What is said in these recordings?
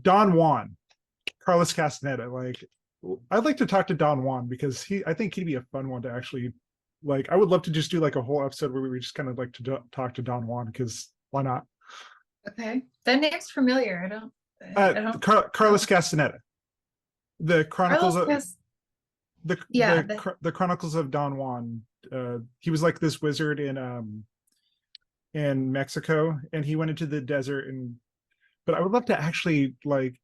Don Juan, Carlos Castaneda. Like, I'd like to talk to Don Juan because I think he'd be a fun one to actually, like, I would love to just do like a whole episode where we just kind of like to talk to Don Juan, because why not? Okay. That name's familiar. I don't Carlos know. Castaneda, the Chronicles Carlos of has, the yeah, the Chronicles of Don Juan. He was like this wizard in Mexico, and he went into the desert. And but I would love to actually, like,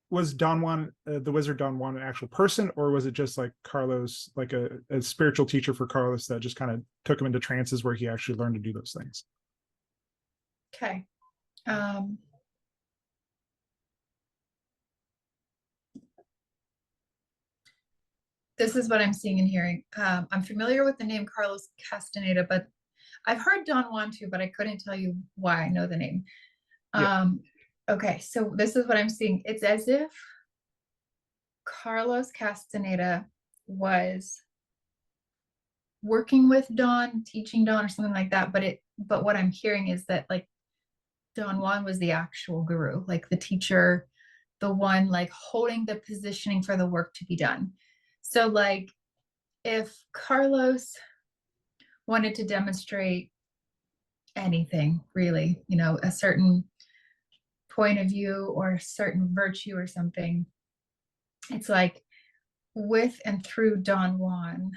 was Don Juan, the wizard Don Juan, an actual person, or was it just like Carlos, like a spiritual teacher for Carlos that just kind of took him into trances where he actually learned to do those things? okay. Um, this is what I'm seeing and hearing. I'm familiar with the name Carlos Castaneda, but I've heard Don Juan too, but I couldn't tell you why I know the name. Yeah. Okay, so this is what I'm seeing. It's as if Carlos Castaneda was working with Don, teaching Don or something like that. But what I'm hearing is that like Don Juan was the actual guru, like the teacher, the one like holding the positioning for the work to be done. So like if Carlos wanted to demonstrate anything really, a certain point of view or a certain virtue or something, it's like with and through Don Juan,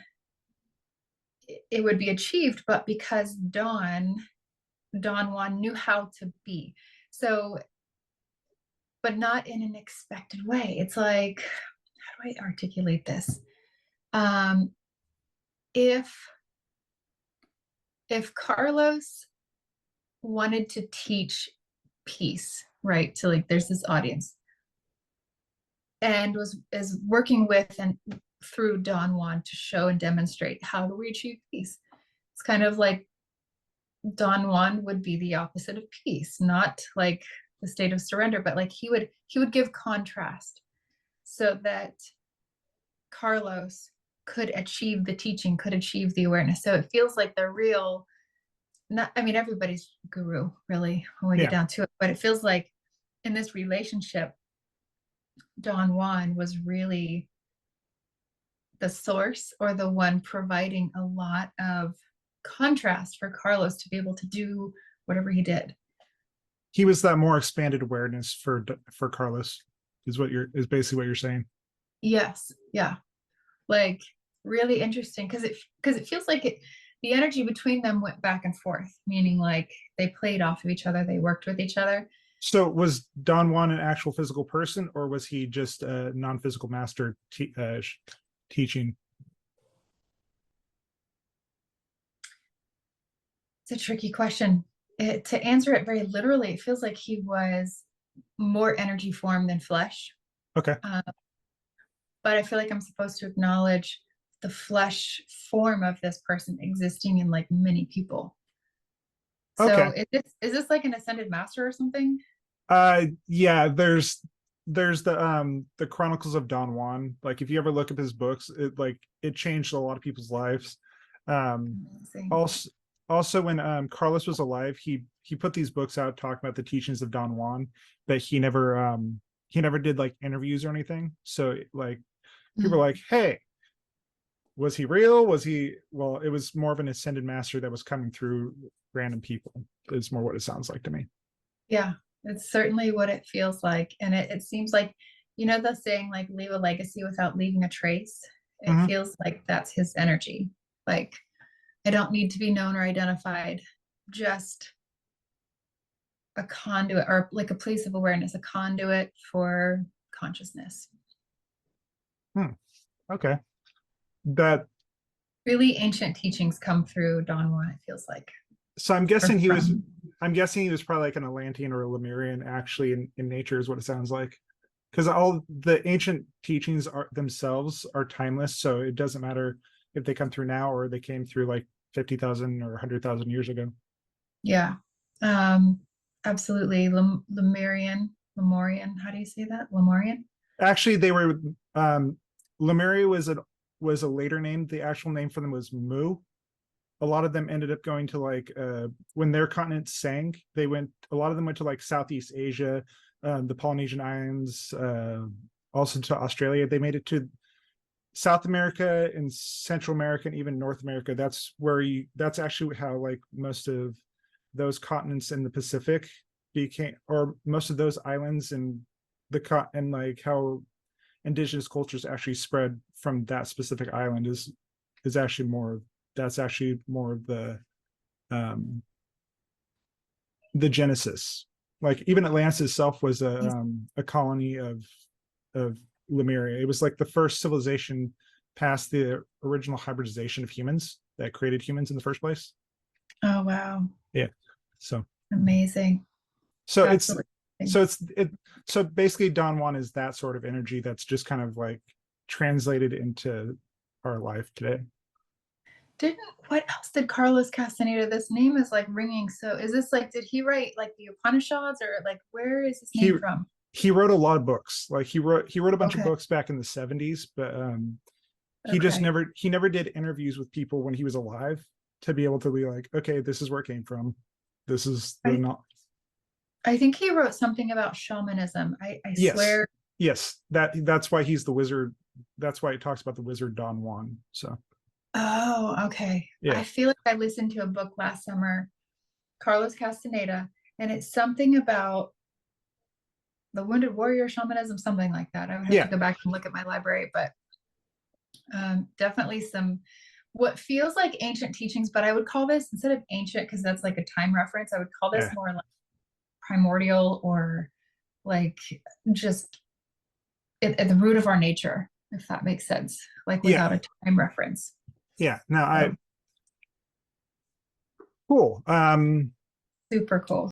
it would be achieved, but because Don Juan knew how to be. So, but not in an expected way. It's like, how do I articulate this? Um, if Carlos wanted to teach peace, right? To like, there's this audience, and is working with and through Don Juan to show and demonstrate how do we achieve peace. It's kind of like Don Juan would be the opposite of peace, not like the state of surrender, but like he would give contrast so that Carlos could achieve the teaching, could achieve the awareness. So it feels like the real, not, I mean, everybody's guru, really, when we get Yeah. down to it, but it feels like in this relationship, Don Juan was really the source or the one providing a lot of contrast for Carlos to be able to do whatever he did. He was that more expanded awareness for Carlos, is basically what you're saying. Yes. Yeah. Like really interesting because it feels like the energy between them went back and forth, meaning like they played off of each other, they worked with each other. So was Don Juan an actual physical person, or was he just a non-physical master teaching? It's a tricky question. To answer it very literally, it feels like he was more energy form than flesh. Okay. But I feel like I'm supposed to acknowledge the flesh form of this person existing in like many people. Okay. So is this like an ascended master or something? Yeah, there's the Chronicles of Don Juan. Like, if you ever look up his books, it changed a lot of people's lives. Amazing. Also when Carlos was alive, he put these books out talking about the teachings of Don Juan, but he never did like interviews or anything. So like people are like, hey, was he real? Well, it was more of an ascended master that was coming through random people. It's more what it sounds like to me. Yeah, it's certainly what it feels like. And it seems like, the saying like leave a legacy without leaving a trace. It Mhm. feels like that's his energy. Like I don't need to be known or identified, just a conduit or like a place of awareness, a conduit for consciousness. Okay. That Really ancient teachings come through Don Juan, it feels like. so Or from. I'm guessing he was probably like an Atlantean or a Lemurian actually in nature, is what it sounds like. Because all the ancient teachings are themselves are timeless, so it doesn't matter if they come through now or they came through like 50,000 or 100,000 years ago. Yeah. Absolutely. Lemurian. How do you say that? Lemurian? Actually, they were Lemuria was a later name. The actual name for them was Mu. a lot of them ended up going to like when their continent sank, a lot of them went to like Southeast Asia, the Polynesian Islands, also to Australia. They made it to South America and Central America and even North America. That's actually how like most of those continents in the Pacific became, or most of those islands and and like how indigenous cultures actually spread from that specific island is actually more, that's actually more of the genesis. Like even Atlantis itself was a colony of Lemuria. It was like the first civilization past the original hybridization of humans that created humans in the first place. Oh, wow. Yeah. So Amazing. so That's it's really so it's it so basically Don Juan is that sort of energy that's just kind of like translated into our life today. What else did Carlos Castaneda? This name is like ringing. So is this like, did he write like the Upanishads, or like where is this He name from? he wrote a lot of books. Like he wrote a bunch of Okay. books back in the 70s, but he just Okay. never did interviews with people when he was alive to be able to be like, okay, this is where it came from. This is the I, not. I think he wrote something about shamanism. I Yes, swear. yes. That's why he's the wizard. That's why it talks about the wizard Don Juan. So Oh, okay. yeah, I feel like I listened to a book last summer, Carlos Castaneda, and it's something about the wounded warrior shamanism, something like that. I would have to yeah, go back and look at my library, but definitely some what feels like ancient teachings, but I would call this, instead of ancient because that's like a time reference, I would call this yeah, more like primordial, or like just at the root of our nature, if that makes sense, like yeah, without a time reference. yeah. No, I So cool. super cool.